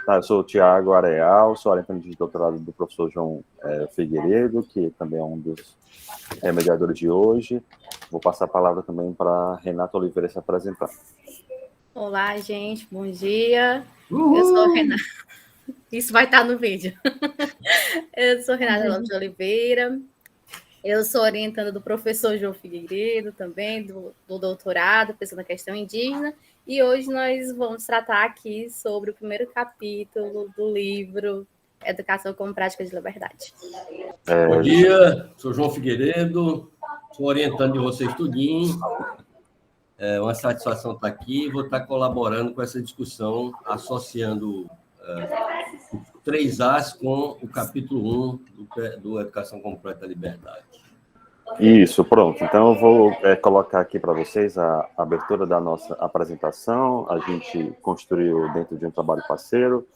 Eu sou o Tiago Areal, sou orientante de doutorado do professor João Figueiredo, que também é um dos mediadores de hoje. Vou passar a palavra também para Renata Oliveira se apresentar. Olá, gente, bom dia. Eu sou a Renata. Isso vai estar no vídeo. Eu sou Renata Lopes de Oliveira. Eu sou orientanda do professor João Figueiredo, também do doutorado, pensando na questão indígena. E hoje nós vamos tratar aqui sobre o primeiro capítulo do livro Educação como Prática de Liberdade. Bom dia, sou João Figueiredo, sou orientando de vocês tudinho. É uma satisfação estar aqui, vou estar colaborando com essa discussão, associando os 3As com o capítulo 1 do Educação Completa Liberdade. Isso, pronto. Então eu vou colocar aqui para vocês a abertura da nossa apresentação. A gente construiu dentro de um trabalho parceiro.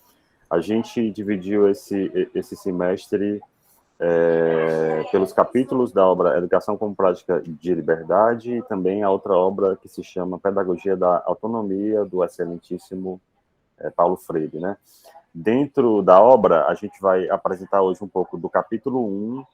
A gente dividiu esse semestre pelos capítulos da obra Educação como Prática de Liberdade e também a outra obra que se chama Pedagogia da Autonomia, do excelentíssimo Paulo Freire, né? Dentro da obra, a gente vai apresentar hoje um pouco do capítulo 1,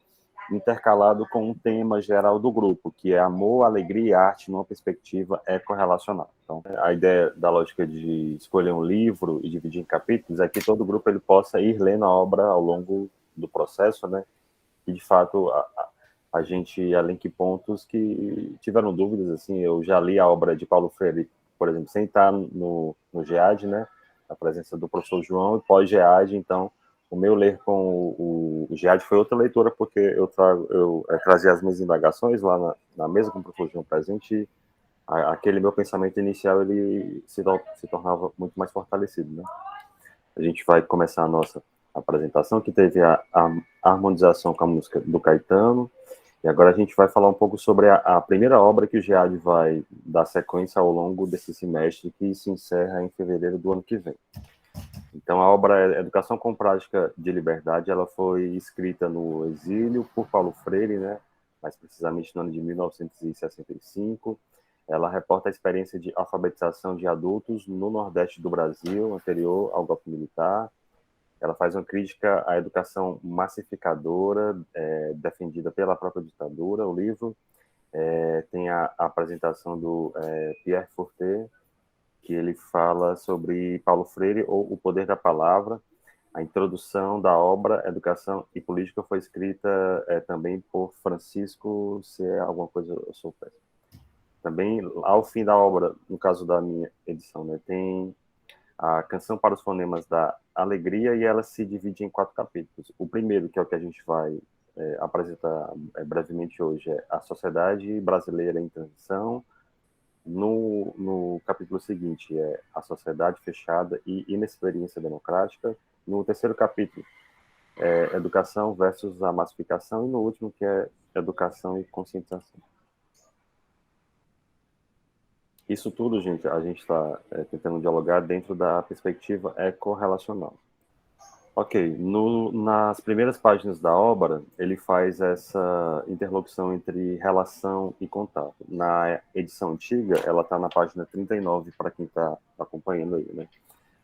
intercalado com um tema geral do grupo, que é amor, alegria e arte numa perspectiva ecorrelacional. Então, a ideia da lógica de escolher um livro e dividir em capítulos é que todo grupo ele possa ir lendo a obra ao longo do processo, né? E, de fato, a gente elenque pontos que tiveram dúvidas, assim, eu já li a obra de Paulo Freire, por exemplo, sem estar no GEAD, né? A presença do professor João, e pós-GEAD, então, o meu ler com o GEAD foi outra leitura, porque eu trazia as minhas indagações lá na mesa com o professor João presente, e aquele meu pensamento inicial, ele se tornava muito mais fortalecido, né? A gente vai começar a nossa apresentação, que teve a harmonização com a música do Caetano, e agora a gente vai falar um pouco sobre a primeira obra que o GEAD vai dar sequência ao longo desse semestre, que se encerra em fevereiro do ano que vem. Então, a obra Educação com Prática de Liberdade, ela foi escrita no exílio por Paulo Freire, né? Mais precisamente no ano de 1965. Ela reporta a experiência de alfabetização de adultos no Nordeste do Brasil, anterior ao golpe militar. Ela faz uma crítica à educação massificadora, defendida pela própria ditadura. O livro tem a apresentação do Pierre Fortet, que ele fala sobre Paulo Freire, ou O Poder da Palavra. A introdução da obra Educação e Política foi escrita também por Francisco, se é alguma coisa eu sou péssimo. Também, ao fim da obra, no caso da minha edição, né, tem a Canção para os Fonemas da Alegria, e ela se divide em 4 capítulos. O primeiro, que é o que a gente vai apresentar brevemente hoje, é A Sociedade Brasileira em Transição. No capítulo seguinte é A Sociedade Fechada e Inexperiência Democrática. No terceiro capítulo é Educação versus a Massificação, e no último, que é Educação e Conscientização. Isso tudo, gente, a gente está tentando dialogar dentro da perspectiva ecorrelacional. Ok, nas primeiras páginas da obra, ele faz essa interlocução entre relação e contato. Na edição antiga, ela está na página 39, para quem está acompanhando aí, né?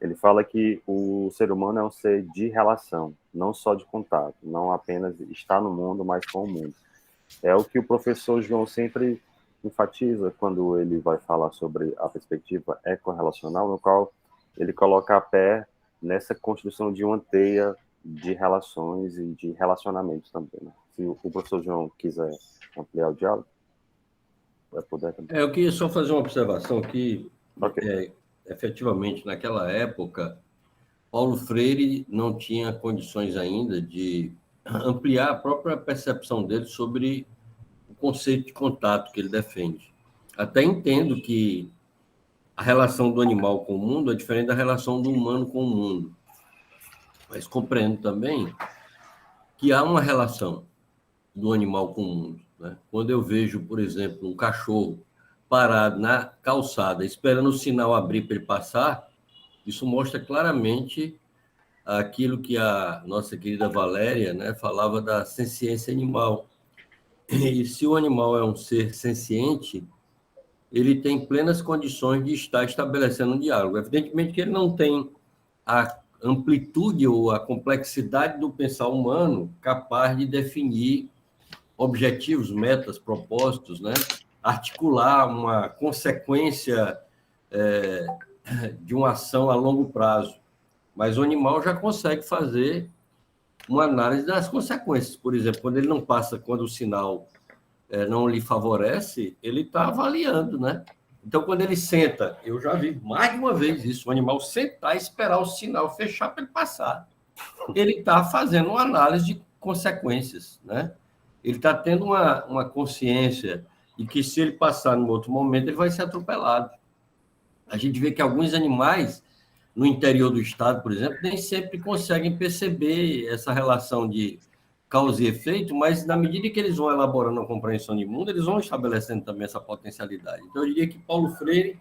Ele fala que o ser humano é um ser de relação, não só de contato, não apenas está no mundo, mas com o mundo. É o que o professor João sempre enfatiza quando ele vai falar sobre a perspectiva ecorrelacional, no qual ele coloca a pé nessa construção de uma teia de relações e de relacionamentos também, né? Se o professor João quiser ampliar o diálogo, vai poder também. Eu queria só fazer uma observação que, Okay. Efetivamente, naquela época, Paulo Freire não tinha condições ainda de ampliar a própria percepção dele sobre o conceito de contato que ele defende. Até entendo que a relação do animal com o mundo é diferente da relação do humano com o mundo. Mas compreendo também que há uma relação do animal com o mundo, né? Quando eu vejo, por exemplo, um cachorro parado na calçada, esperando o sinal abrir para ele passar, isso mostra claramente aquilo que a nossa querida Valéria, né, falava da senciência animal. E se o animal é um ser senciente, ele tem plenas condições de estar estabelecendo um diálogo. Evidentemente que ele não tem amplitude ou a complexidade do pensar humano capaz de definir objetivos, metas, propósitos, né? Articular uma consequência de uma ação a longo prazo. Mas o animal já consegue fazer uma análise das consequências. Por exemplo, quando ele não passa, quando o sinal não lhe favorece, ele está avaliando, né? Então, quando ele senta, eu já vi mais de uma vez isso, o animal sentar e esperar o sinal fechar para ele passar. Ele está fazendo uma análise de consequências, né? Ele está tendo uma consciência de que se ele passar num outro momento, ele vai ser atropelado. A gente vê que alguns animais, no interior do estado, por exemplo, nem sempre conseguem perceber essa relação de causa e efeito, mas na medida que eles vão elaborando a compreensão de mundo, eles vão estabelecendo também essa potencialidade. Então, eu diria que Paulo Freire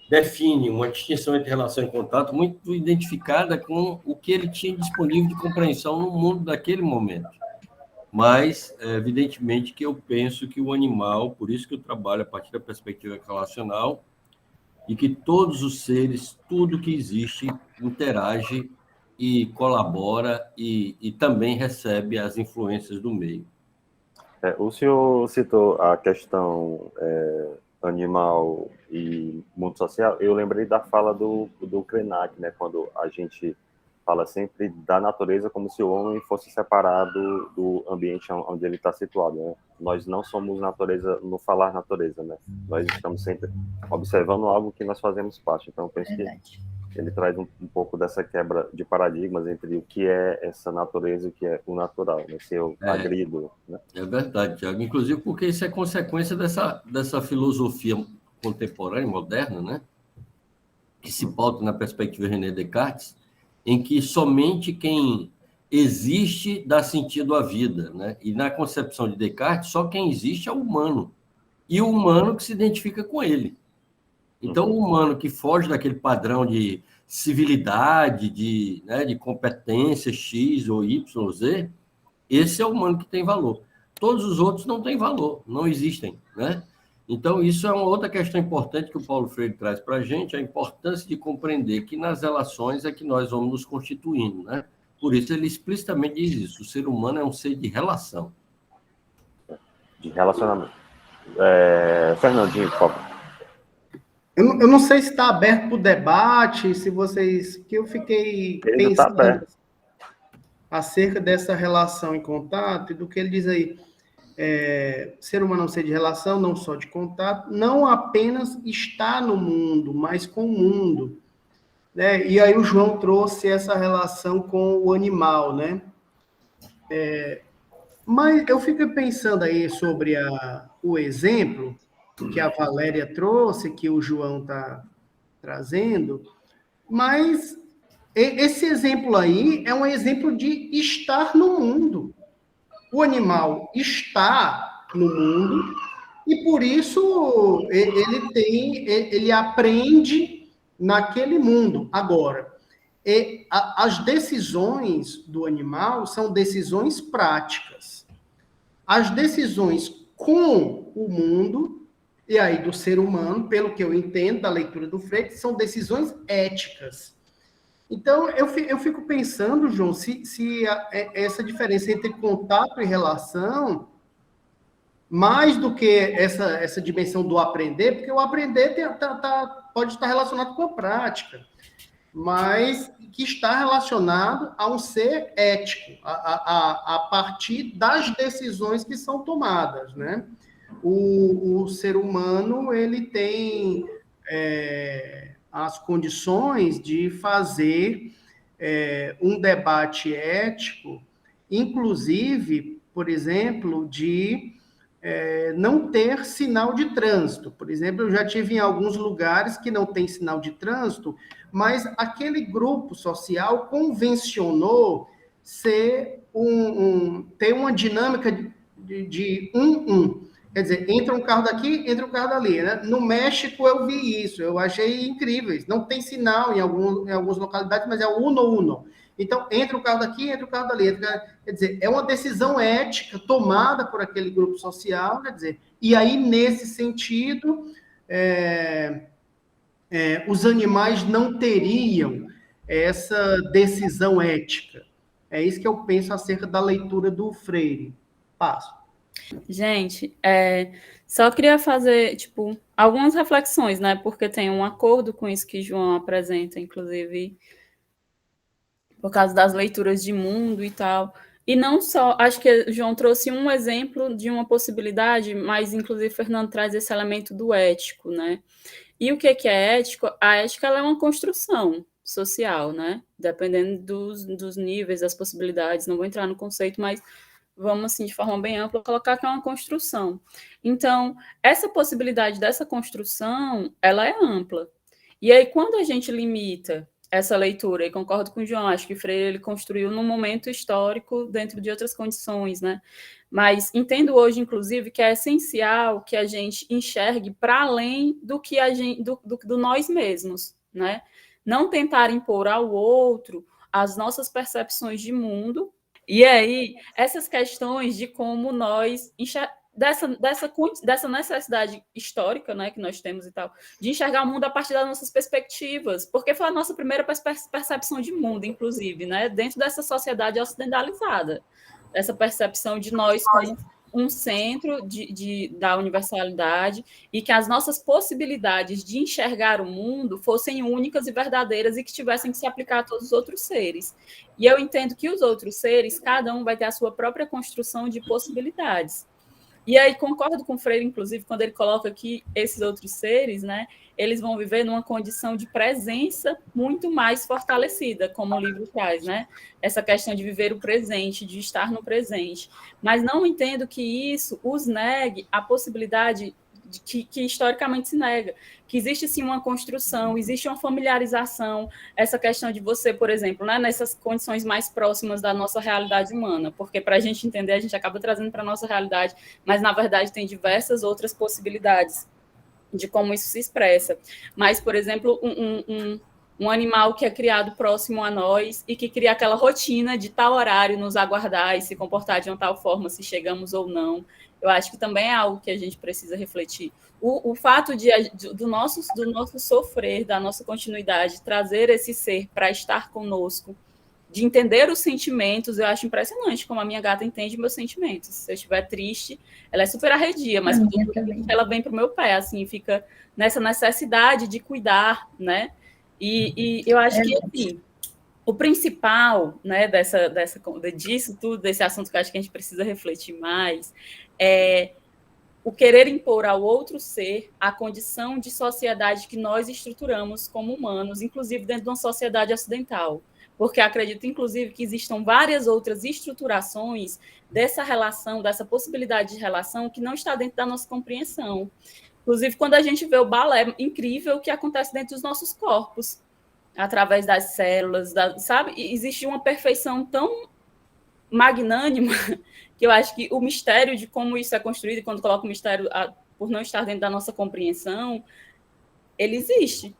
define uma distinção entre relação e contato muito identificada com o que ele tinha disponível de compreensão no mundo daquele momento. Mas, evidentemente, que eu penso que o animal, por isso que eu trabalho a partir da perspectiva relacional, e que todos os seres, tudo que existe, interage e colabora e também recebe as influências do meio. O senhor citou a questão animal e mundo social. Eu lembrei da fala do Krenak, né, quando a gente fala sempre da natureza como se o homem fosse separado do ambiente onde ele está situado, né? Nós não somos natureza no falar natureza, né? Nós estamos sempre observando algo que nós fazemos parte. Então, eu penso que ele traz um pouco dessa quebra de paradigmas entre o que é essa natureza e o que é o natural, né? Se eu agrido, né? É verdade, Tiago. Inclusive porque isso é consequência dessa filosofia contemporânea, moderna, né? Que se pauta na perspectiva de René Descartes, em que somente quem existe dá sentido à vida, né? E na concepção de Descartes, só quem existe é o humano. E o humano que se identifica com ele. Então, o humano que foge daquele padrão de civilidade, de competência X ou Y ou Z, esse é o humano que tem valor. Todos os outros não têm valor, não existem, né? Então, isso é uma outra questão importante que o Paulo Freire traz para a gente, a importância de compreender que nas relações é que nós vamos nos constituindo, né? Por isso, ele explicitamente diz isso, o ser humano é um ser de relação. De relacionamento. Fernandinho, por favor. Eu não sei se está aberto para o debate, se vocês... que eu fiquei pensando acerca dessa relação em contato e do que ele diz aí. Ser humano é um ser de relação, não só de contato, não apenas está no mundo, mas com o mundo, né? E aí o João trouxe essa relação com o animal, né? Mas eu fico pensando aí sobre o exemplo que a Valéria trouxe, que o João está trazendo, mas esse exemplo aí é um exemplo de estar no mundo. O animal está no mundo e, por isso, ele aprende naquele mundo. Agora, as decisões do animal são decisões práticas. As decisões com o mundo, e aí do ser humano, pelo que eu entendo da leitura do Freire, são decisões éticas. Então, eu fico pensando, João, se essa diferença entre contato e relação, mais do que essa dimensão do aprender, porque o aprender pode estar relacionado com a prática, mas que está relacionado a um ser ético, a partir das decisões que são tomadas, né? O ser humano, ele tem... as condições de fazer um debate ético, inclusive, por exemplo, de não ter sinal de trânsito. Por exemplo, eu já tive em alguns lugares que não tem sinal de trânsito, mas aquele grupo social convencionou ter uma dinâmica de um. Quer dizer, entra um carro daqui, entra um carro dali, né? No México eu vi isso, eu achei incrível. Não tem sinal em algumas localidades, mas é o uno. Então, entra o carro daqui, entra o carro dali. Quer dizer, é uma decisão ética tomada por aquele grupo social, quer dizer, e aí, nesse sentido, os animais não teriam essa decisão ética. É isso que eu penso acerca da leitura do Freire. Passo. Gente, só queria fazer, tipo, algumas reflexões, né? Porque tem um acordo com isso que João apresenta, inclusive, por causa das leituras de mundo e tal. E não só, acho que João trouxe um exemplo de uma possibilidade, mas, inclusive, Fernando traz esse elemento do ético, né? E o que é ético? A ética ela é uma construção social, né? Dependendo dos níveis, das possibilidades. Não vou entrar no conceito, mas vamos, assim, de forma bem ampla, colocar que é uma construção. Então, essa possibilidade dessa construção, ela é ampla. E aí, quando a gente limita essa leitura, e concordo com o João, acho que Freire ele construiu num momento histórico, dentro de outras condições, né? Mas entendo hoje, inclusive, que é essencial que a gente enxergue para além do que a gente, do nós mesmos, né? Não tentar impor ao outro as nossas percepções de mundo. E aí, essas questões de como nós dessa necessidade histórica, né, que nós temos e tal, de enxergar o mundo a partir das nossas perspectivas, porque foi a nossa primeira percepção de mundo, inclusive, né, dentro dessa sociedade ocidentalizada, essa percepção de nós como um centro da universalidade e que as nossas possibilidades de enxergar o mundo fossem únicas e verdadeiras e que tivessem que se aplicar a todos os outros seres. E eu entendo que os outros seres, cada um vai ter a sua própria construção de possibilidades. E aí concordo com o Freire, inclusive, quando ele coloca que esses outros seres, né, eles vão viver numa condição de presença muito mais fortalecida, como o livro traz, né? Essa questão de viver o presente, de estar no presente. Mas não entendo que isso os negue a possibilidade que historicamente se nega, que existe sim uma construção, existe uma familiarização, essa questão de você, por exemplo, né, nessas condições mais próximas da nossa realidade humana, porque para a gente entender, a gente acaba trazendo para a nossa realidade, mas na verdade tem diversas outras possibilidades de como isso se expressa. Mas, por exemplo, um animal que é criado próximo a nós e que cria aquela rotina de tal horário nos aguardar e se comportar de uma tal forma, se chegamos ou não, eu acho que também é algo que a gente precisa refletir. O fato do nosso sofrer, da nossa continuidade, trazer esse ser para estar conosco, de entender os sentimentos, eu acho impressionante como a minha gata entende meus sentimentos. Se eu estiver triste, ela é super arredia, mas ela vem para o meu pé, assim, fica nessa necessidade de cuidar, né? E eu acho que, assim, o principal, né, disso tudo, desse assunto que eu acho que a gente precisa refletir mais, é o querer impor ao outro ser a condição de sociedade que nós estruturamos como humanos, inclusive dentro de uma sociedade ocidental. Porque acredito, inclusive, que existam várias outras estruturações dessa relação, dessa possibilidade de relação que não está dentro da nossa compreensão. Inclusive, quando a gente vê o balé incrível que acontece dentro dos nossos corpos, através das células, sabe? E existe uma perfeição tão magnânima que eu acho que o mistério de como isso é construído, e quando coloco o mistério por não estar dentro da nossa compreensão, ele existe.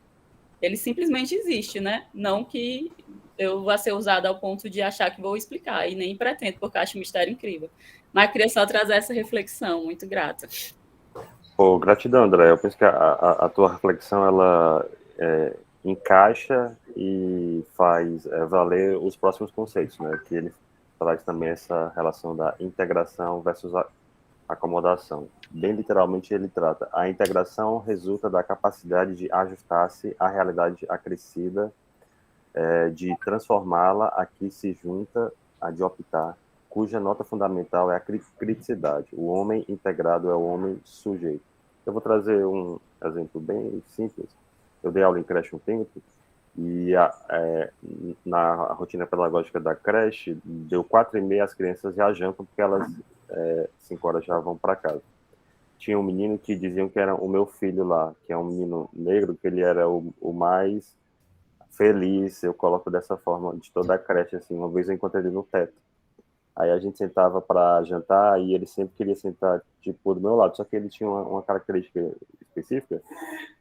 Ele simplesmente existe, né? Não que eu vá ser usada ao ponto de achar que vou explicar, e nem pretendo, porque eu acho o mistério incrível. Mas queria só trazer essa reflexão. Muito grata. Pô, gratidão, André. Eu penso que a tua reflexão, ela encaixa e faz valer os próximos conceitos, né? Que ele traz também essa relação da integração versus a acomodação. Bem literalmente, ele trata. A integração resulta da capacidade de ajustar-se à realidade acrescida, de transformá-la a que se junta a de optar, cuja nota fundamental é a criticidade. O homem integrado é o homem sujeito. Eu vou trazer um exemplo bem simples. Eu dei aula em creche um tempo, e na rotina pedagógica da creche, deu 4h30, as crianças já jantam, porque elas 5 horas já vão para casa. Tinha um menino que diziam que era o meu filho lá, que é um menino negro, que ele era o mais feliz, eu coloco dessa forma, de toda a creche, assim. Uma vez eu encontrei ele no teto. Aí a gente sentava para jantar e ele sempre queria sentar, tipo, do meu lado, só que ele tinha uma característica específica,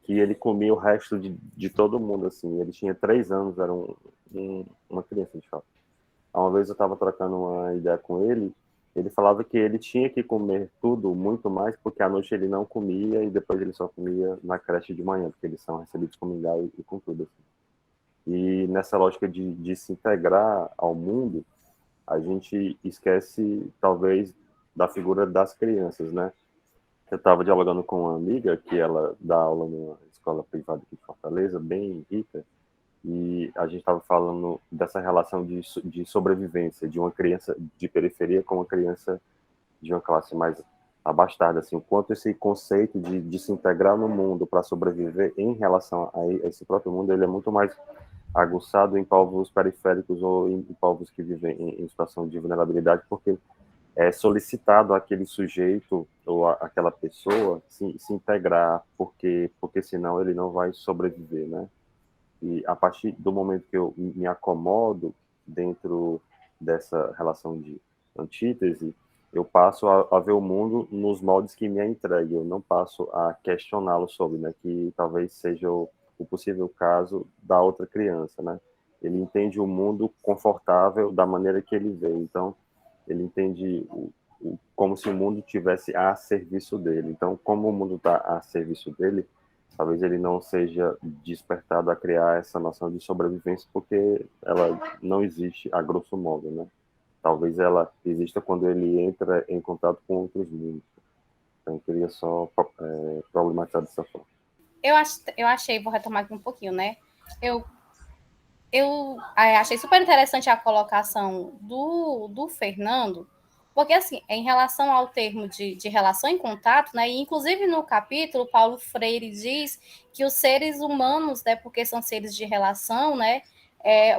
que ele comia o resto de todo mundo, assim. Ele tinha 3 anos, era uma criança, de fato. Uma vez eu estava trocando uma ideia com ele, ele falava que ele tinha que comer tudo, muito mais, porque à noite ele não comia e depois ele só comia na creche de manhã, porque eles são recebidos com mingau e com tudo, assim. E nessa lógica de se integrar ao mundo, a gente esquece, talvez, da figura das crianças, né? Eu estava dialogando com uma amiga que ela dá aula numa escola privada aqui de Fortaleza, bem rica, e a gente estava falando dessa relação de sobrevivência de uma criança de periferia com uma criança de uma classe mais abastada, assim, o quanto esse conceito de se integrar no mundo para sobreviver em relação a esse próprio mundo, ele é muito mais aguçado em povos periféricos ou em povos que vivem em situação de vulnerabilidade, porque é solicitado aquele sujeito ou aquela pessoa se integrar, porque senão ele não vai sobreviver, né? E a partir do momento que eu me acomodo dentro dessa relação de antítese, eu passo a ver o mundo nos moldes que me é entregue, eu não passo a questioná-lo sobre, né? Que talvez seja o possível caso da outra criança, né? Ele entende o mundo confortável da maneira que ele vê, então ele entende como se o mundo tivesse a serviço dele. Então, como o mundo está a serviço dele, talvez ele não seja despertado a criar essa noção de sobrevivência, porque ela não existe a grosso modo, né? Talvez ela exista quando ele entra em contato com outros mundos. Então, eu queria só problematizar dessa forma. Eu achei, vou retomar aqui um pouquinho, né? Eu achei super interessante a colocação do Fernando, porque, assim, em relação ao termo de relação em contato, né, e inclusive no capítulo, Paulo Freire diz que os seres humanos, né, porque são seres de relação, né,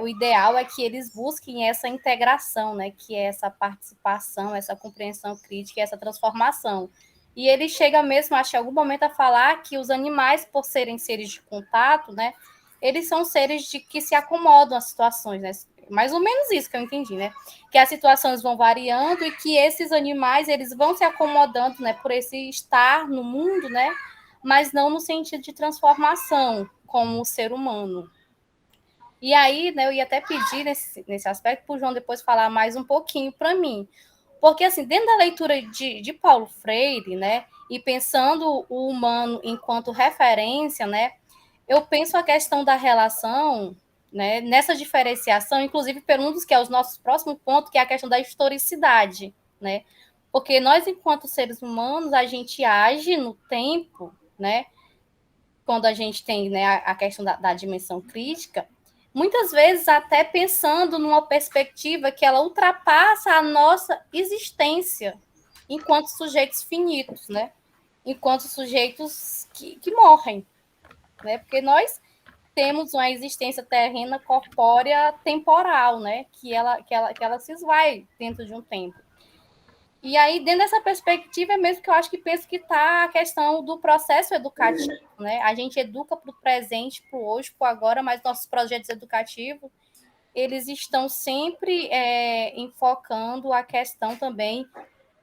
o ideal é que eles busquem essa integração, né, que é essa participação, essa compreensão crítica, essa transformação. E ele chega mesmo, acho, em algum momento a falar que os animais, por serem seres de contato, né, eles são seres que se acomodam às situações, né? Mais ou menos isso que eu entendi, né? Que as situações vão variando e que esses animais, eles vão se acomodando, né? Por esse estar no mundo, né? Mas não no sentido de transformação, como o ser humano. E aí, né, eu ia até pedir nesse aspecto para o João depois falar mais um pouquinho para mim. Porque, assim, dentro da leitura de Paulo Freire, né? E pensando o humano enquanto referência, né? Eu penso a questão da relação, né, nessa diferenciação, inclusive pergunto que é o nosso próximo ponto, que é a questão da historicidade, né? Porque nós, enquanto seres humanos, a gente age no tempo, né? Quando a gente tem, né, a questão da dimensão crítica, muitas vezes até pensando numa perspectiva que ela ultrapassa a nossa existência enquanto sujeitos finitos, né? Enquanto sujeitos que morrem, né? Porque nós temos uma existência terrena, corpórea, temporal, né? Que ela se esvai dentro de um tempo. E aí, dentro dessa perspectiva, é mesmo que eu acho que penso que está a questão do processo educativo, né? A gente educa para o presente, para o hoje, para o agora, mas nossos projetos educativos, eles estão sempre enfocando a questão também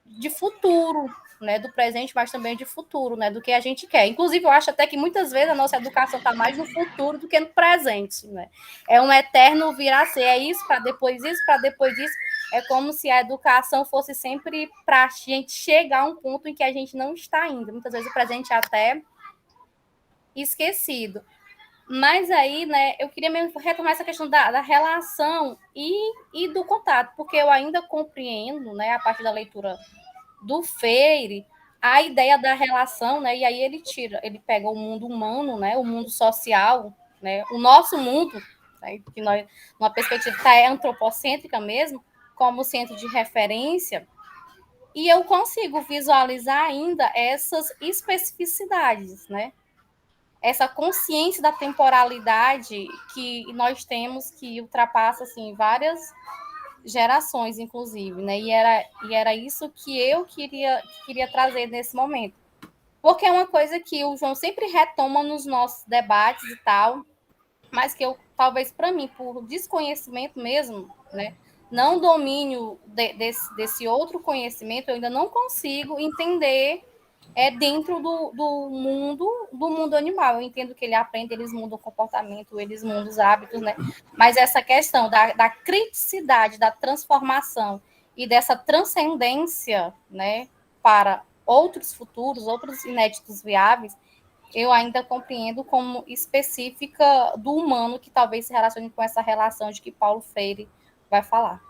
de futuro, né, do presente, mas também de futuro, né, do que a gente quer. Inclusive, eu acho até que muitas vezes a nossa educação está mais no futuro do que no presente, né? É um eterno vir a ser, é isso para depois isso, para depois isso. É como se a educação fosse sempre para a gente chegar a um ponto em que a gente não está indo. Muitas vezes o presente é até esquecido. Mas aí, né, eu queria mesmo retomar essa questão da relação e do contato, porque eu ainda compreendo, né, a partir da leitura do Freire, a ideia da relação, né, e aí ele pega o mundo humano, né, o mundo social, né, o nosso mundo, né, que nós, numa perspectiva que é antropocêntrica mesmo, como centro de referência, e eu consigo visualizar ainda essas especificidades, né, essa consciência da temporalidade que nós temos, que ultrapassa assim várias gerações, inclusive, né? E era isso que eu queria trazer nesse momento, porque é uma coisa que o João sempre retoma nos nossos debates e tal, mas que eu talvez para mim por desconhecimento mesmo, né? Não domínio desse outro conhecimento, eu ainda não consigo entender dentro do mundo animal. Eu entendo que ele aprende, eles mudam o comportamento, eles mudam os hábitos, né? Mas essa questão da criticidade, da transformação e dessa transcendência, né, para outros futuros, outros inéditos viáveis, eu ainda compreendo como específica do humano, que talvez se relacione com essa relação de que Paulo Freire vai falar.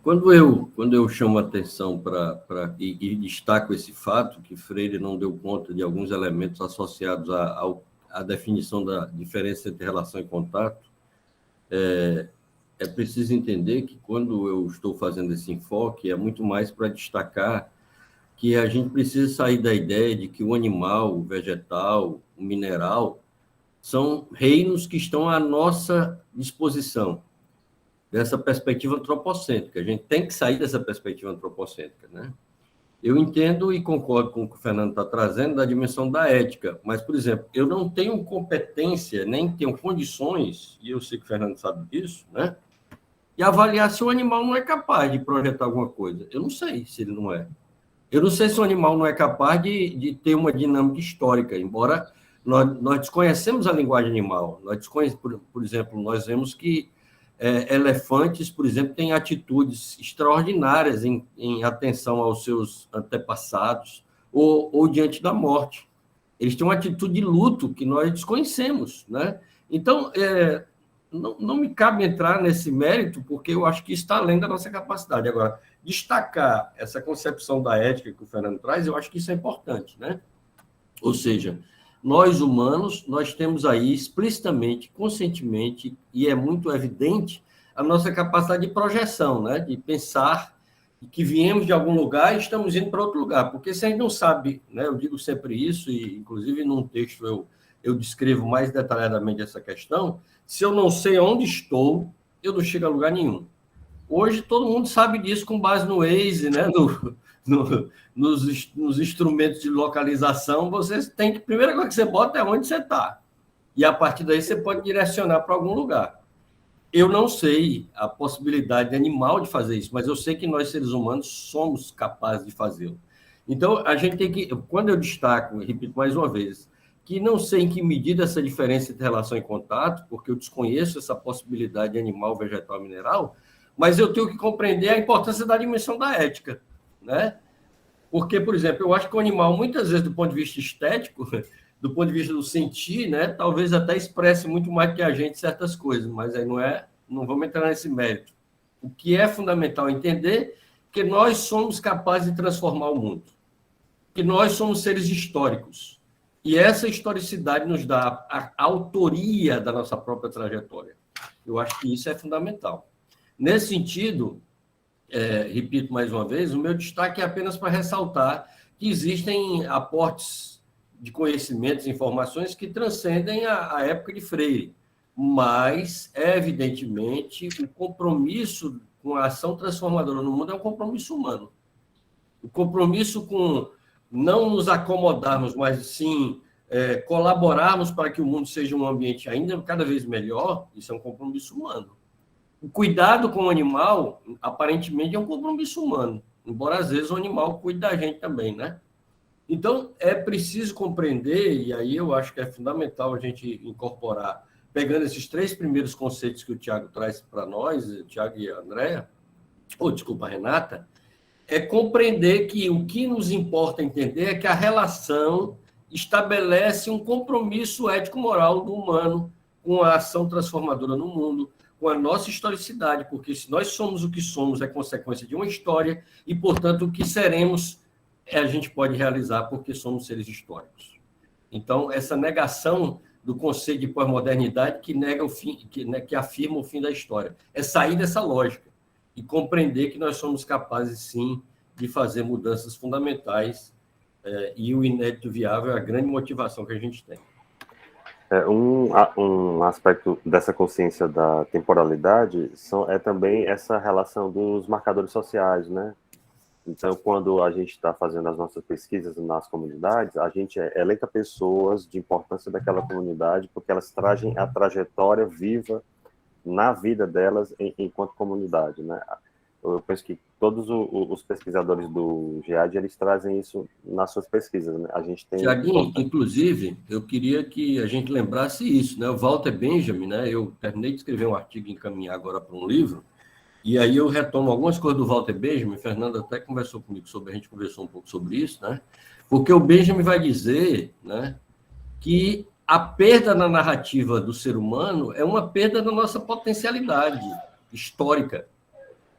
Quando eu chamo a atenção e destaco esse fato, que Freire não deu conta de alguns elementos associados à definição da diferença entre relação e contato, é preciso entender que quando eu estou fazendo esse enfoque, é muito mais para destacar que a gente precisa sair da ideia de que o animal, o vegetal, o mineral, são reinos que estão à nossa disposição, dessa perspectiva antropocêntrica. A gente tem que sair dessa perspectiva antropocêntrica, né? Eu entendo e concordo com o que o Fernando está trazendo da dimensão da ética, mas, por exemplo, eu não tenho competência, nem tenho condições, e eu sei que o Fernando sabe disso, né? E avaliar se o animal não é capaz de projetar alguma coisa. Eu não sei se ele não é. Eu não sei se o animal não é capaz de ter uma dinâmica histórica, embora nós desconhecemos a linguagem animal. Por exemplo, nós vemos que elefantes, por exemplo, têm atitudes extraordinárias em atenção aos seus antepassados ou diante da morte. Eles têm uma atitude de luto que nós desconhecemos, né? Então, não me cabe entrar nesse mérito, porque eu acho que está além da nossa capacidade. Agora, destacar essa concepção da ética que o Fernando traz, eu acho que isso é importante, né? Ou seja, nós humanos, nós temos aí explicitamente, conscientemente, e é muito evidente, a nossa capacidade de projeção, né? De pensar que viemos de algum lugar e estamos indo para outro lugar. Porque se a gente não sabe, né? Eu digo sempre isso, e inclusive num texto eu descrevo mais detalhadamente essa questão, se eu não sei onde estou, eu não chego a lugar nenhum. Hoje todo mundo sabe disso com base no Waze, né? Nos instrumentos de localização, você tem que... A primeira coisa que você bota é onde você está. E a partir daí você pode direcionar para algum lugar. Eu não sei a possibilidade animal de fazer isso, mas eu sei que nós, seres humanos, somos capazes de fazê-lo. Então, a gente tem que... Quando eu destaco, repito mais uma vez, que não sei em que medida essa diferença entre relação e contato, porque eu desconheço essa possibilidade de animal, vegetal, mineral, mas eu tenho que compreender a importância da dimensão da ética, né? Porque, por exemplo, eu acho que o animal, muitas vezes, do ponto de vista estético, do ponto de vista do sentir, né, talvez até expresse muito mais que a gente certas coisas, mas aí não vamos entrar nesse mérito. O que é fundamental entender é que nós somos capazes de transformar o mundo, que nós somos seres históricos, e essa historicidade nos dá a autoria da nossa própria trajetória. Eu acho que isso é fundamental. Nesse sentido, repito mais uma vez, o meu destaque é apenas para ressaltar que existem aportes de conhecimentos e informações que transcendem a época de Freire, mas, evidentemente, o compromisso com a ação transformadora no mundo é um compromisso humano. O compromisso com não nos acomodarmos, mas sim colaborarmos para que o mundo seja um ambiente ainda cada vez melhor, isso é um compromisso humano. O cuidado com o animal, aparentemente, é um compromisso humano, embora às vezes o animal cuide da gente também, né? Então, é preciso compreender, e aí eu acho que é fundamental a gente incorporar, pegando esses 3 primeiros conceitos que o Tiago traz para nós, Tiago e a Andréa, a Renata, é compreender que o que nos importa entender é que a relação estabelece um compromisso ético-moral do humano com a ação transformadora no mundo, com a nossa historicidade, porque se nós somos o que somos, é consequência de uma história, e, portanto, o que seremos, a gente pode realizar porque somos seres históricos. Então, essa negação do conceito de pós-modernidade que nega o fim, que afirma o fim da história, é sair dessa lógica e compreender que nós somos capazes, sim, de fazer mudanças fundamentais, e o inédito viável é a grande motivação que a gente tem. Um aspecto dessa consciência da temporalidade é também essa relação dos marcadores sociais, né? Então, quando a gente está fazendo as nossas pesquisas nas comunidades, a gente elenca pessoas de importância daquela comunidade, porque elas trazem a trajetória viva na vida delas enquanto comunidade, né? Eu penso que todos os pesquisadores do GEAD, eles trazem isso nas suas pesquisas, né? A gente tem... Tiaguinho, inclusive, eu queria que a gente lembrasse isso, né? O Walter Benjamin, né? Eu terminei de escrever um artigo e encaminhar agora para um livro, e aí eu retomo algumas coisas do Walter Benjamin, Fernando até conversou comigo a gente conversou um pouco sobre isso, né? Porque o Benjamin vai dizer, né, que a perda na narrativa do ser humano é uma perda da nossa potencialidade histórica.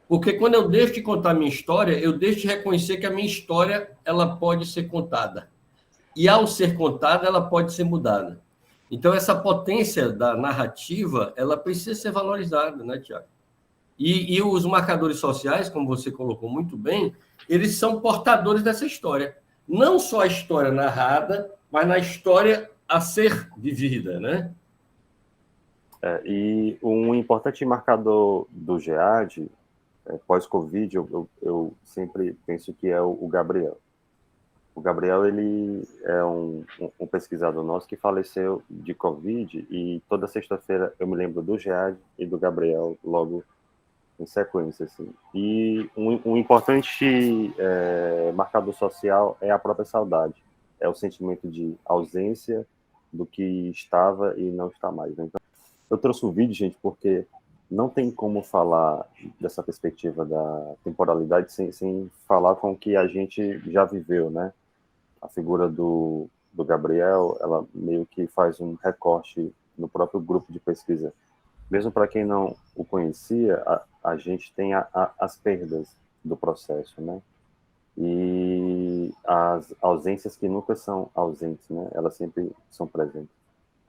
Porque quando eu deixo de contar a minha história, eu deixo de reconhecer que a minha história ela pode ser contada. E, ao ser contada, ela pode ser mudada. Então, essa potência da narrativa, ela precisa ser valorizada, né, Tiago? E os marcadores sociais, como você colocou muito bem, eles são portadores dessa história. Não só a história narrada, mas na história a ser vivida, né? E um importante marcador do GEAD, pós-Covid, eu sempre penso que é o Gabriel. O Gabriel, ele é um pesquisador nosso que faleceu de Covid, e toda sexta-feira eu me lembro do GEAD e do Gabriel logo em sequência, assim. E um importante marcador social é a própria saudade, é o sentimento de ausência do que estava e não está mais, né? Então, eu trouxe um vídeo, gente, porque não tem como falar dessa perspectiva da temporalidade sem falar com o que a gente já viveu, né? A figura do Gabriel, ela meio que faz um recorte no próprio grupo de pesquisa. Mesmo para quem não o conhecia, a gente tem as perdas do processo, né? E as ausências que nunca são ausentes, né? Elas sempre são presentes.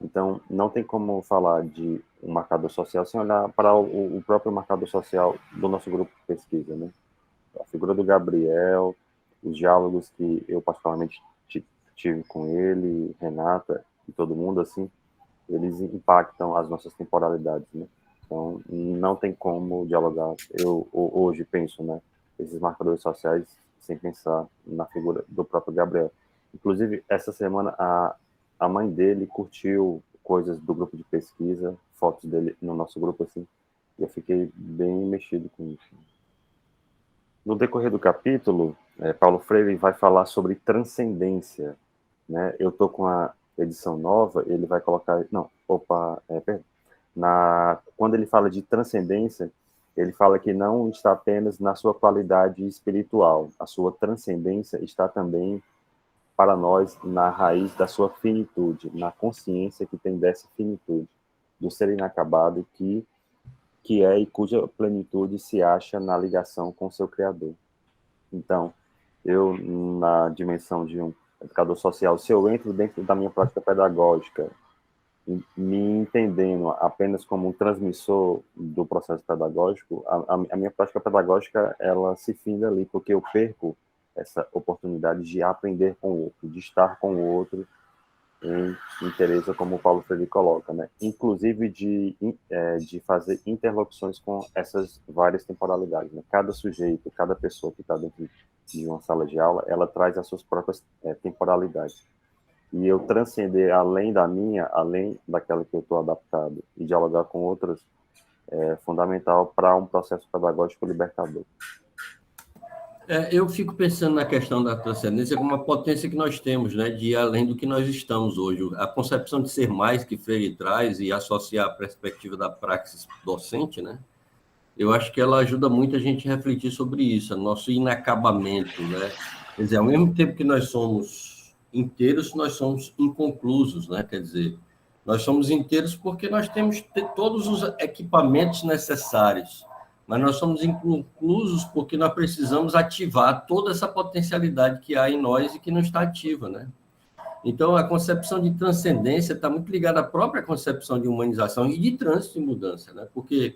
Então, não tem como falar de um marcador social sem olhar para o próprio marcador social do nosso grupo de pesquisa, né? A figura do Gabriel, os diálogos que eu particularmente tive com ele, Renata e todo mundo, assim, eles impactam as nossas temporalidades, né? Então, não tem como dialogar. Eu hoje penso, né, esses marcadores sociais sem pensar na figura do próprio Gabriel. Inclusive, essa semana, a mãe dele curtiu coisas do grupo de pesquisa, fotos dele no nosso grupo, assim, e eu fiquei bem mexido com isso. No decorrer do capítulo, Paulo Freire vai falar sobre transcendência, né? Eu estou com a edição nova, ele vai colocar... Não, perdão. Quando ele fala de transcendência, ele fala que não está apenas na sua qualidade espiritual, a sua transcendência está também para nós na raiz da sua finitude, na consciência que tem dessa finitude, do ser inacabado que é e cuja plenitude se acha na ligação com seu Criador. Então, eu, na dimensão de um educador social, se eu entro dentro da minha prática pedagógica, me entendendo apenas como um transmissor do processo pedagógico, a minha prática pedagógica, ela se finda ali, porque eu perco essa oportunidade de aprender com o outro, de estar com o outro em interesse, como o Paulo Freire coloca, né? Inclusive de fazer interlocuções com essas várias temporalidades, né? Cada sujeito, cada pessoa que está dentro de uma sala de aula, ela traz as suas próprias temporalidades. E eu transcender além daquela que eu estou adaptado e dialogar com outras é fundamental para um processo pedagógico libertador. Eu fico pensando na questão da transcendência como uma potência que nós temos, né, de ir além do que nós estamos hoje. A concepção de ser mais que Freire traz e associar a perspectiva da praxis docente, né, eu acho que ela ajuda muito a gente a refletir sobre isso, nosso inacabamento, né? Quer dizer, ao mesmo tempo que nós somos inteiros, nós somos inconclusos, né? Quer dizer, nós somos inteiros porque nós temos todos os equipamentos necessários, mas nós somos inconclusos porque nós precisamos ativar toda essa potencialidade que há em nós e que não está ativa, né? Então, a concepção de transcendência está muito ligada à própria concepção de humanização e de trânsito e mudança, né? Porque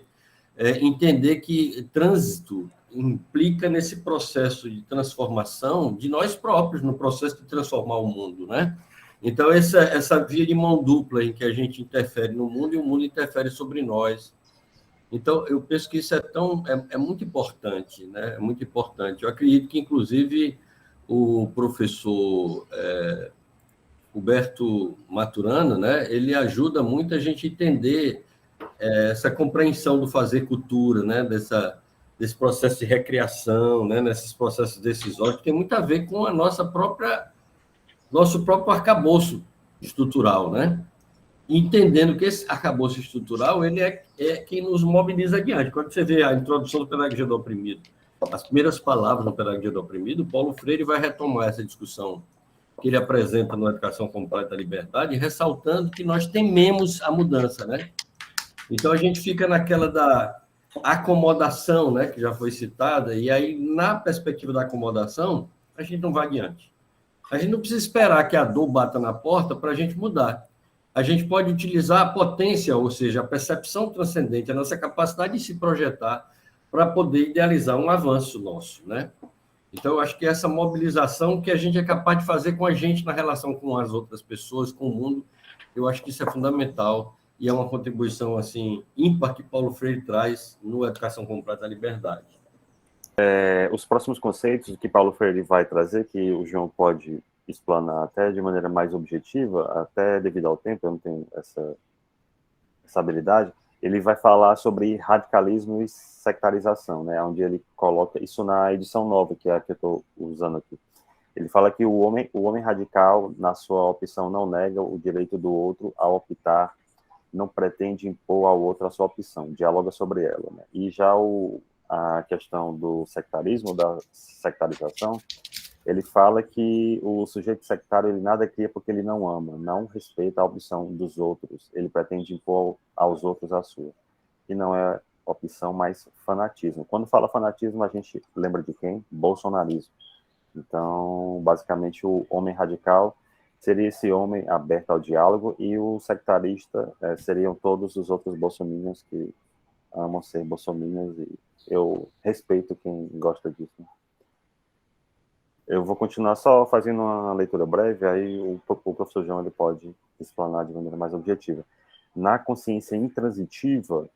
entender que trânsito implica nesse processo de transformação de nós próprios, no processo de transformar o mundo, né? Então, essa via de mão dupla em que a gente interfere no mundo e o mundo interfere sobre nós. Então, eu penso que isso é muito importante, né? É muito importante. Eu acredito que, inclusive, o professor Huberto Maturana, né? Ele ajuda muito a gente a entender essa compreensão do fazer cultura, né? Desse processo de recriação, né? Nesses processos decisórios, que tem muito a ver com a nosso próprio arcabouço estrutural, né? Entendendo que esse arcabouço estrutural ele é quem nos mobiliza adiante. Quando você vê a introdução do Pedagogia do Oprimido, as primeiras palavras do Pedagogia do Oprimido, Paulo Freire vai retomar essa discussão que ele apresenta no Educação Completa da Liberdade, ressaltando que nós tememos a mudança, né? Então, a gente fica naquela da acomodação, né, que já foi citada, e aí, na perspectiva da acomodação, a gente não vai adiante. A gente não precisa esperar que a dor bata na porta para a gente mudar. A gente pode utilizar a potência, ou seja, a percepção transcendente, a nossa capacidade de se projetar para poder idealizar um avanço nosso, né? Então, eu acho que essa mobilização que a gente é capaz de fazer com a gente na relação com as outras pessoas, com o mundo, eu acho que isso é fundamental e é uma contribuição assim ímpar que Paulo Freire traz no Educação Completa da Liberdade. Os próximos conceitos que Paulo Freire vai trazer, que o João pode explanar até de maneira mais objetiva, até devido ao tempo, eu não tenho essa habilidade, ele vai falar sobre radicalismo e sectarização, né, onde ele coloca isso na edição nova, que é a que eu estou usando aqui. Ele fala que o homem radical, na sua opção, não nega o direito do outro a optar, não pretende impor ao outro a sua opção, dialoga sobre ela, né? E já a questão do sectarismo, da sectarização, ele fala que o sujeito sectário, ele nada cria porque ele não ama, não respeita a opção dos outros, ele pretende impor aos outros a sua. E não é opção, mas fanatismo. Quando fala fanatismo, a gente lembra de quem? Bolsonarismo. Então, basicamente, o homem radical seria esse homem aberto ao diálogo, e o sectarista seriam todos os outros bolsominions que amam ser bolsominions, e eu respeito quem gosta disso. Eu vou continuar só fazendo uma leitura breve, aí o professor João ele pode explanar de maneira mais objetiva. Na consciência intransitiva,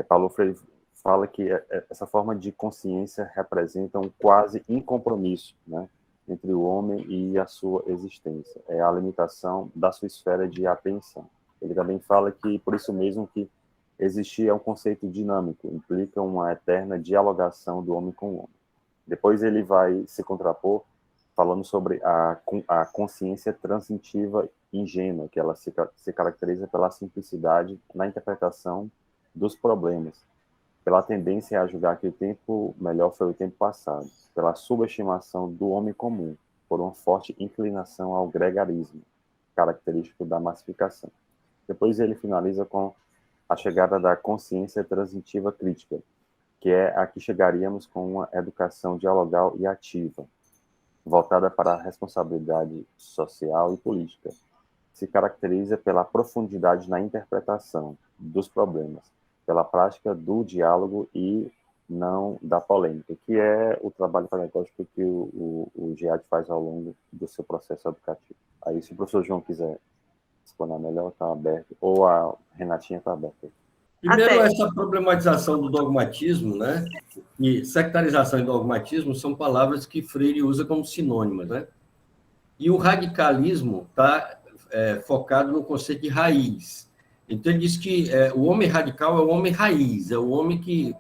Paulo Freire fala que essa forma de consciência representa um quase incompromisso, né, entre o homem e a sua existência. É a limitação da sua esfera de atenção. Ele também fala que, por isso mesmo, que existir é um conceito dinâmico, implica uma eterna dialogação do homem com o homem. Depois ele vai se contrapor falando sobre a consciência transitiva ingênua, que ela se caracteriza pela simplicidade na interpretação dos problemas, pela tendência a julgar que o tempo melhor foi o tempo passado, pela subestimação do homem comum, por uma forte inclinação ao gregarismo, característico da massificação. Depois ele finaliza com a chegada da consciência transitiva crítica, que é a que chegaríamos com uma educação dialogal e ativa, voltada para a responsabilidade social e política. Se caracteriza pela profundidade na interpretação dos problemas, pela prática do diálogo e não da polêmica, que é o trabalho pedagógico que o GEAD faz ao longo do seu processo educativo. Aí, se o professor João quiser explanar melhor, está aberto, ou a Renatinha está aberta. Primeiro, essa problematização do dogmatismo, né? E sectarização e dogmatismo são palavras que Freire usa como sinônimas, né? E o radicalismo está focado no conceito de raiz. Então, ele diz que o homem radical é o homem raiz, é o homem que...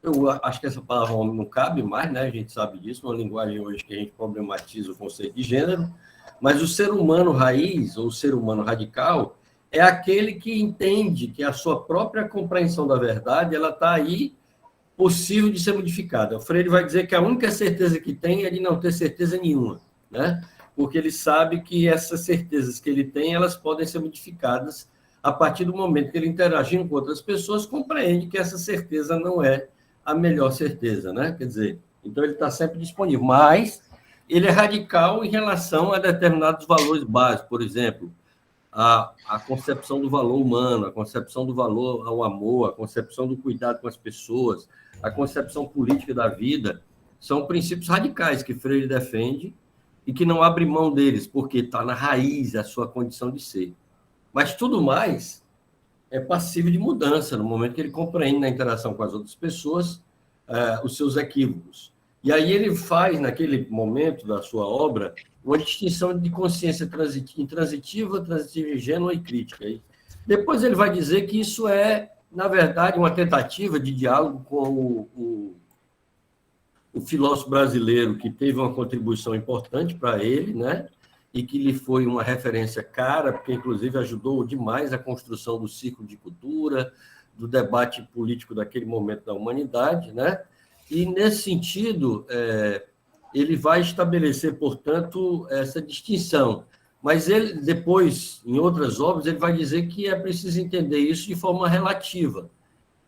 Eu acho que essa palavra homem não cabe mais, né? A gente sabe disso, numa linguagem hoje que a gente problematiza o conceito de gênero, mas o ser humano raiz, ou o ser humano radical, é aquele que entende que a sua própria compreensão da verdade ela está aí possível de ser modificada. O Freire vai dizer que a única certeza que tem é de não ter certeza nenhuma, né? Porque ele sabe que essas certezas que ele tem, elas podem ser modificadas a partir do momento que ele interagindo com outras pessoas, compreende que essa certeza não é a melhor certeza, né? Quer dizer, então ele está sempre disponível, mas ele é radical em relação a determinados valores básicos, por exemplo, a concepção do valor humano, a concepção do valor ao amor, a concepção do cuidado com as pessoas, a concepção política da vida, são princípios radicais que Freire defende e que não abre mão deles, porque está na raiz da sua condição de ser. Mas tudo mais é passível de mudança no momento que ele compreende na interação com as outras pessoas os seus equívocos. E aí ele faz, naquele momento da sua obra, uma distinção de consciência intransitiva, ingênua e crítica. E depois ele vai dizer que isso é, na verdade, uma tentativa de diálogo com o filósofo brasileiro que teve uma contribuição importante para ele, né? E que lhe foi uma referência cara, porque, inclusive, ajudou demais a construção do ciclo de cultura, do debate político daquele momento da humanidade, né? E, nesse sentido, ele vai estabelecer, portanto, essa distinção. Mas ele, depois, em outras obras, ele vai dizer que é preciso entender isso de forma relativa,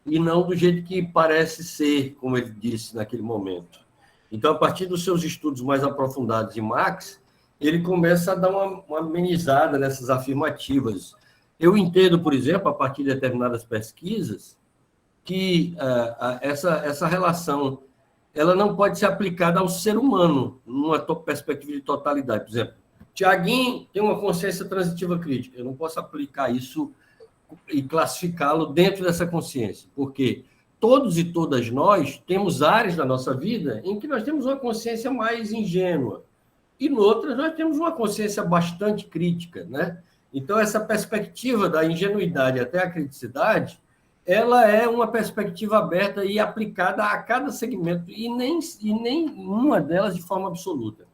e não do jeito que parece ser, como ele disse naquele momento. Então, a partir dos seus estudos mais aprofundados em Marx, ele começa a dar uma amenizada nessas afirmativas. Eu entendo, por exemplo, a partir de determinadas pesquisas, que essa relação ela não pode ser aplicada ao ser humano, numa perspectiva de totalidade. Por exemplo, Tiaguinho tem uma consciência transitiva crítica. Eu não posso aplicar isso e classificá-lo dentro dessa consciência, porque todos e todas nós temos áreas da nossa vida em que nós temos uma consciência mais ingênua, e em outras nós temos uma consciência bastante crítica, né? Então, essa perspectiva da ingenuidade até a criticidade, ela é uma perspectiva aberta e aplicada a cada segmento, e nem uma delas de forma absoluta.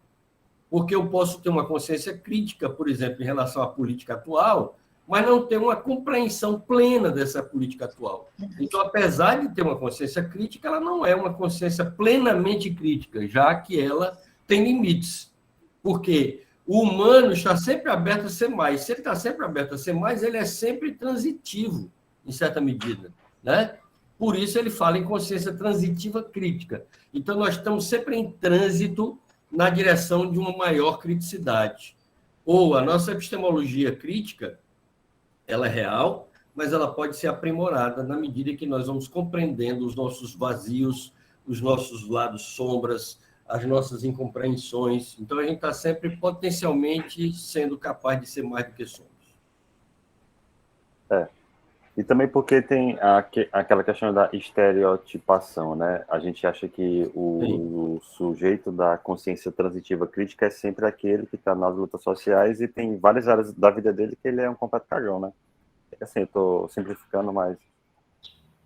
Porque eu posso ter uma consciência crítica, por exemplo, em relação à política atual, mas não ter uma compreensão plena dessa política atual. Então, apesar de ter uma consciência crítica, ela não é uma consciência plenamente crítica, já que ela tem limites. Porque o humano está sempre aberto a ser mais. Se ele está sempre aberto a ser mais, ele é sempre transitivo, em certa medida, né? Por isso ele fala em consciência transitiva crítica. Então, nós estamos sempre em trânsito na direção de uma maior criticidade. Ou a nossa epistemologia crítica, ela é real, mas ela pode ser aprimorada na medida que nós vamos compreendendo os nossos vazios, os nossos lados sombras, as nossas incompreensões. Então, a gente está sempre potencialmente sendo capaz de ser mais do que somos. E também porque tem aquela questão da estereotipação, né? A gente acha que o sujeito da consciência transitiva crítica é sempre aquele que está nas lutas sociais e tem várias áreas da vida dele que ele é um completo cagão, né? Assim, eu estou simplificando, mas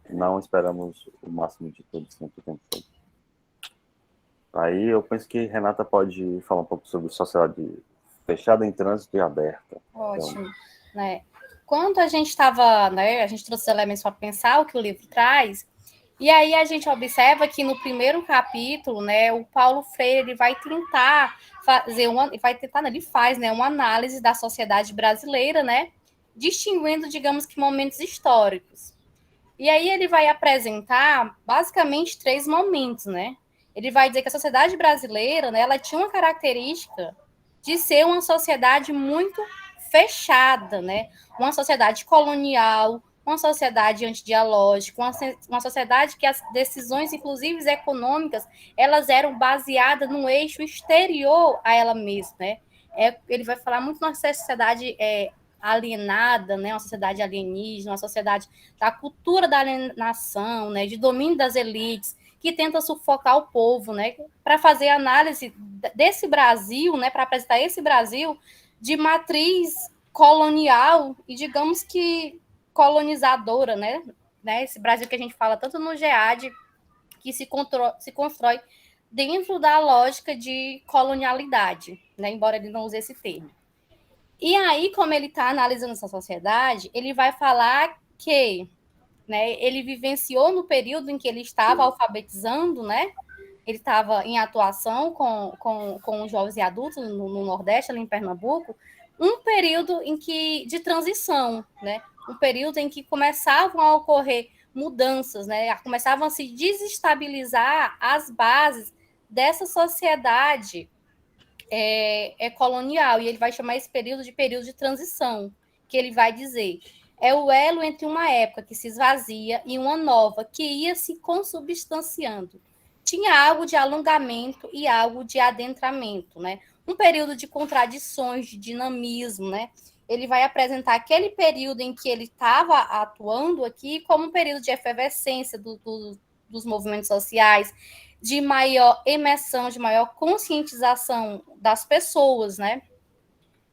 não esperamos o máximo de tudo sempre o tempo todo. Aí eu penso que Renata pode falar um pouco sobre sociedade fechada em trânsito e aberta. Ótimo, então, né? Quando a gente estava, né, a gente trouxe elementos para pensar o que o livro traz, e aí a gente observa que no primeiro capítulo, né, o Paulo Freire ele vai tentar fazer ele faz, né, uma análise da sociedade brasileira, né, distinguindo, digamos que momentos históricos. E aí ele vai apresentar basicamente 3 momentos, né? Ele vai dizer que a sociedade brasileira, né, ela tinha uma característica de ser uma sociedade muito fechada, né? Uma sociedade colonial, uma sociedade antidialógica, uma sociedade que as decisões, inclusive econômicas, elas eram baseadas no eixo exterior a ela mesma, né? Ele vai falar muito na sociedade alienada, né? Uma sociedade alienígena, uma sociedade da cultura da alienação, né? De domínio das elites, que tenta sufocar o povo, né? Para fazer análise desse Brasil, né? Para apresentar esse Brasil de matriz colonial e, digamos que, colonizadora, né? Esse Brasil que a gente fala tanto no GEAD, que se constrói dentro da lógica de colonialidade, né? Embora ele não use esse termo. E aí, como ele está analisando essa sociedade, ele vai falar que, né, ele vivenciou no período em que ele estava alfabetizando, né? Ele estava em atuação com os jovens e adultos no Nordeste, ali em Pernambuco, um período de transição, né? Um período em que começavam a ocorrer mudanças, né? Começavam a se desestabilizar as bases dessa sociedade colonial, e ele vai chamar esse período de transição, que ele vai dizer é o elo entre uma época que se esvazia e uma nova que ia se consubstanciando. Tinha algo de alongamento e algo de adentramento, né? Um período de contradições, de dinamismo, né? Ele vai apresentar aquele período em que ele estava atuando aqui como um período de efervescência dos movimentos sociais, de maior imersão, de maior conscientização das pessoas, né?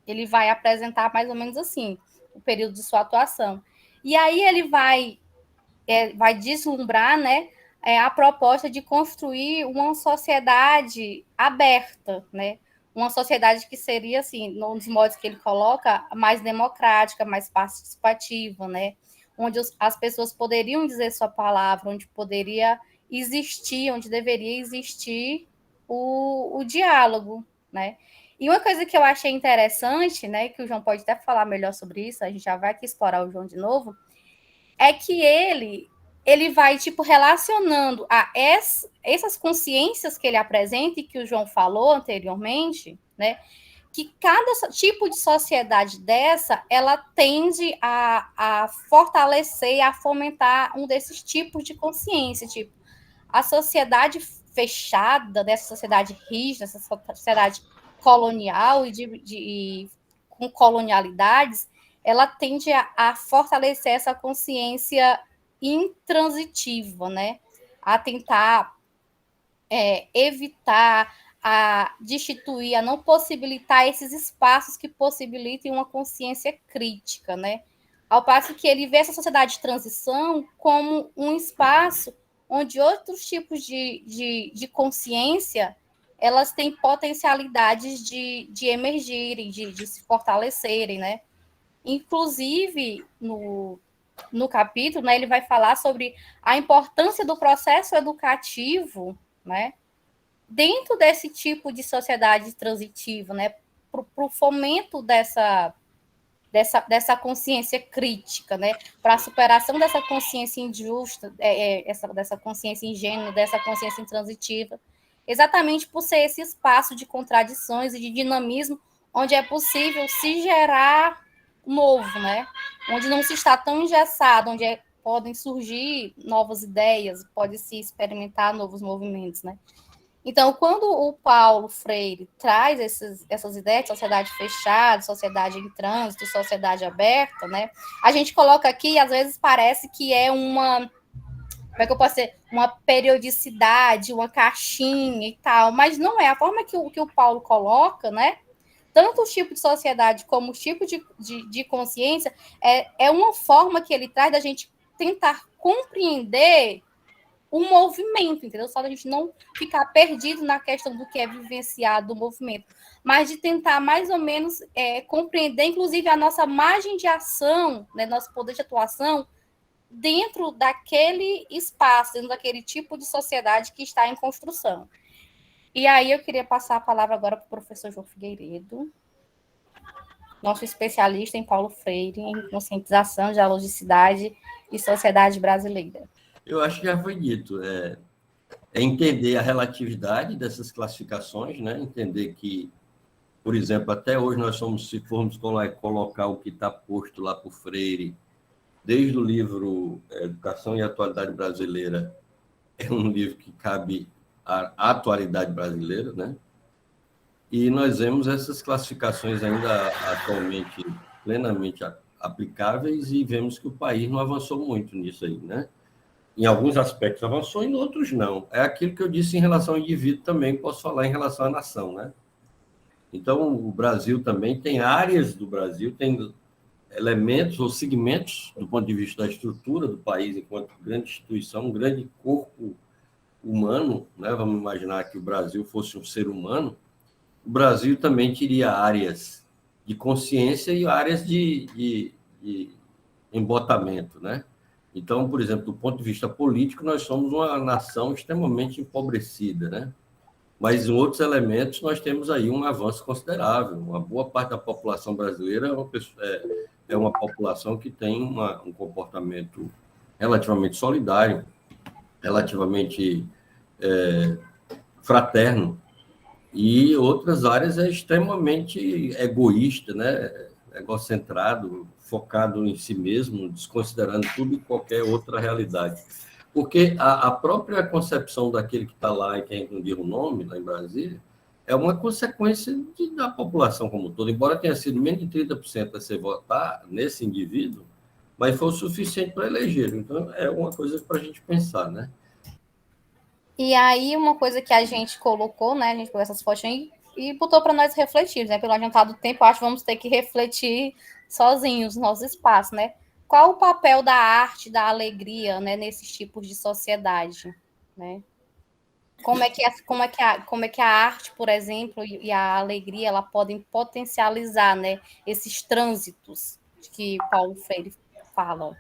Ele vai apresentar mais ou menos assim o período de sua atuação. E aí ele vai deslumbrar, né, a proposta de construir uma sociedade aberta, né? Uma sociedade que seria, assim, nos modos que ele coloca, mais democrática, mais participativa, né? Onde as pessoas poderiam dizer sua palavra, onde poderia existir, onde deveria existir o diálogo, né? E uma coisa que eu achei interessante, né, que o João pode até falar melhor sobre isso, a gente já vai aqui explorar o João de novo, é que ele vai, tipo, relacionando essas consciências que ele apresenta e que o João falou anteriormente, né, que cada tipo de sociedade dessa, ela tende a fortalecer, a fomentar um desses tipos de consciência, tipo, a sociedade fechada, dessa sociedade rígida, essa sociedade colonial e com colonialidades, ela tende a fortalecer essa consciência intransitiva, né? A tentar evitar, a destituir, a não possibilitar esses espaços que possibilitem uma consciência crítica, né? Ao passo que ele vê essa sociedade de transição como um espaço onde outros tipos de consciência elas têm potencialidades de emergirem, de se fortalecerem, né? Inclusive, no capítulo, né, ele vai falar sobre a importância do processo educativo, né, dentro desse tipo de sociedade transitiva, né, para o fomento dessa consciência crítica, né, para a superação dessa consciência injusta, dessa consciência ingênua, dessa consciência intransitiva, exatamente por ser esse espaço de contradições e de dinamismo, onde é possível se gerar novo, né, onde não se está tão engessado, onde podem surgir novas ideias, pode se experimentar novos movimentos, né. Então, quando o Paulo Freire traz essas ideias de sociedade fechada, sociedade em trânsito, sociedade aberta, né? A gente coloca aqui, às vezes parece que é como é que eu posso dizer? Uma periodicidade, uma caixinha e tal, mas não é. A forma que o Paulo coloca, né? Tanto os tipos de sociedade como os tipos de consciência, é uma forma que ele traz da gente tentar compreender o movimento, entendeu? Só da gente não ficar perdido na questão do que é vivenciado do movimento, mas de tentar mais ou menos compreender, inclusive, a nossa margem de ação, né, nosso poder de atuação dentro daquele espaço, dentro daquele tipo de sociedade que está em construção. E aí eu queria passar a palavra agora para o professor João Figueiredo, nosso especialista em Paulo Freire, em conscientização, dialogicidade e sociedade brasileira. Eu acho que já foi dito. Entender a relatividade dessas classificações, né? Entender que, por exemplo, até hoje nós somos, se formos colocar o que está posto lá por Freire, desde o livro Educação e Atualidade Brasileira, é um livro que cabe à atualidade brasileira, né? E nós vemos essas classificações ainda atualmente plenamente aplicáveis e vemos que o país não avançou muito nisso aí, né? Em alguns aspectos avançou, em outros não. É aquilo que eu disse em relação ao indivíduo também, posso falar em relação à nação, né? Então, o Brasil também tem áreas do Brasil, tem elementos ou segmentos do ponto de vista da estrutura do país enquanto grande instituição, um grande corpo humano, né? Vamos imaginar que o Brasil fosse um ser humano, o Brasil também teria áreas de consciência e áreas de embotamento, né? Então, por exemplo, do ponto de vista político, nós somos uma nação extremamente empobrecida, né? Mas em outros elementos nós temos aí um avanço considerável. Uma boa parte da população brasileira é uma população que tem um comportamento relativamente solidário, relativamente fraterno, e outras áreas é extremamente egoísta, né? Egocentrado, focado em si mesmo, desconsiderando tudo e qualquer outra realidade. Porque a própria concepção daquele que está lá e que a gente não diz o nome, lá em Brasília, é uma consequência da população como um todo. Embora tenha sido menos de 30% a se votar nesse indivíduo, mas foi o suficiente para eleger. Então, é uma coisa para a gente pensar, né? E aí, uma coisa que a gente colocou, né? A gente pegou essas fotinhas e botou para nós refletir, né? Pelo adiantado do tempo, acho que vamos ter que refletir sozinhos no nosso espaço, né? Qual o papel da arte, da alegria, né, nesses tipos de sociedade, né? Como é que a arte, por exemplo, e a alegria, ela podem potencializar, né, esses trânsitos que Paulo Freire fala.